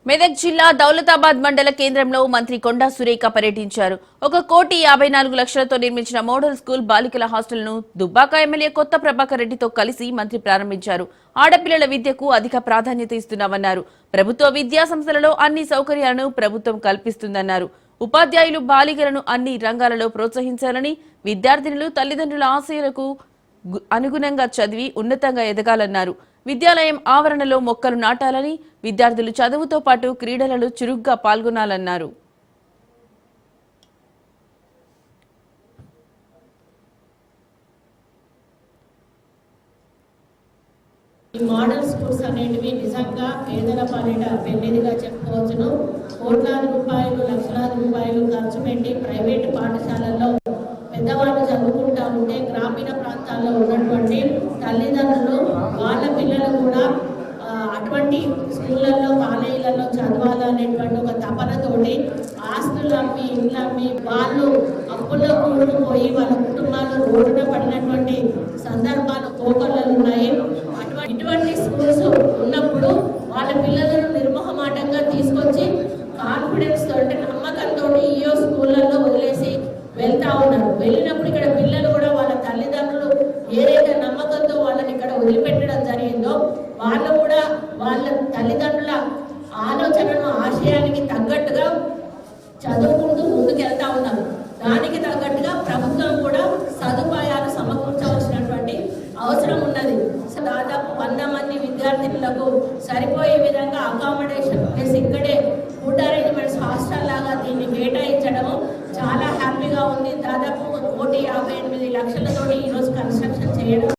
మెదక్ జిల్లా దౌలతాబాద్ మండల కేంద్రంలో మంత్రి కొండా సురేఖ పర్యటించారు. 1,54,00,000తో నిర్మించిన మోడల్ స్కూల్ బాలికల హాస్టల్ను దుబ్బాక ఎమ్మెల్యే కొత్త ప్రభాకర్ రెడ్డితో కలిసి మంత్రి ప్రారంభించారు. ఆడపిల్లల విద్యకు అధిక ప్రాధాన్యత ఇస్తున్నామన్నారు. ప్రభుత్వ విద్యా సంస్థలలో అన్ని సౌకర్యాలను ప్రభుత్వం కల్పిస్తుందన్నారు. ఉపాధ్యాయులు బాలికలను అన్ని రంగాలలో ప్రోత్సహించాలని, విద్యార్థినులు తల్లిదండ్రుల ఆశయాలకు అనుగుణంగా చదివి ఉన్నతంగా ఎదగాలన్నారు. విద్యాలయం ఆవరణలో మొక్కలు నాటాలని, విద్యార్థులు చదువుతో పాటు క్రీడలలో చురుగ్గా పాల్గొనాలన్నారు. ఈ మోడల్ స్కూల్స్ అనేటివి నిజంగా పేదల పాలిట పెళ్లిదిగా చెప్పుకోవచ్చును. కోట్లాది రూపాయలు, లక్షలాది రూపాయలు ఖర్చు పెట్టి ప్రైవేటు పాఠశాలల్లో పెద్దవాళ్ళు చదువుకుంటా ఉంటే గ్రామీణ ప్రాంతాల్లో ఉన్నటువంటి తల్లిదండ్రులు వాళ్ళ పిల్లలు కూడా అటువంటి స్కూళ్ళల్లో, కాలేజీలలో చదవాలనేటువంటి ఒక తపనతోటి ఆస్తులు అమ్మి, ఇళ్ళు అమ్మి వాళ్ళు అప్పుల్లో కూడుకుపోయి వాళ్ళ కుటుంబాలు రోడ్డున పడినటువంటి సందర్భాలు కోకొల్లలు ఉన్నాయి. ఇటువంటి స్కూల్స్ ఉన్నప్పుడు వాళ్ళ పిల్లలను నిర్మోహమాటంగా తీసుకొచ్చి కాన్ఫిడెన్స్ తోటి, నమ్మకంతో ఈయో స్కూళ్ళల్లో వదిలేసి వెళ్తా ఉన్నారు. వెళ్ళినప్పుడు ఇక్కడ పిల్లలు కూడా వాళ్ళ తల్లిదండ్రులు ఏదైతే నమ్మకంతో వాళ్ళని ఇక్కడ వదిలిపెట్టడం జరిగిందో వాళ్ళు కూడా వాళ్ళ తల్లిదండ్రుల ఆలోచనను, ఆశయానికి తగ్గట్టుగా చదువుకుంటూ ముందుకెళ్తా ఉన్నారు. దానికి తగ్గట్టుగా ప్రభుత్వం కూడా సదుపాయాలు సమకూర్చవలసినటువంటి అవసరం ఉన్నది. దాదాపు 100 మంది విద్యార్థినులకు సరిపోయే విధంగా అకామిడేషన్ ప్లస్ ఇక్కడే ఫుడ్ అరేంజ్మెంట్స్ హాస్టల్ లాగా దీన్ని కేటాయించడము చాలా హ్యాపీగా ఉంది. దాదాపు 1,58,00,000 ఈరోజు కన్స్ట్రక్షన్ చేయడం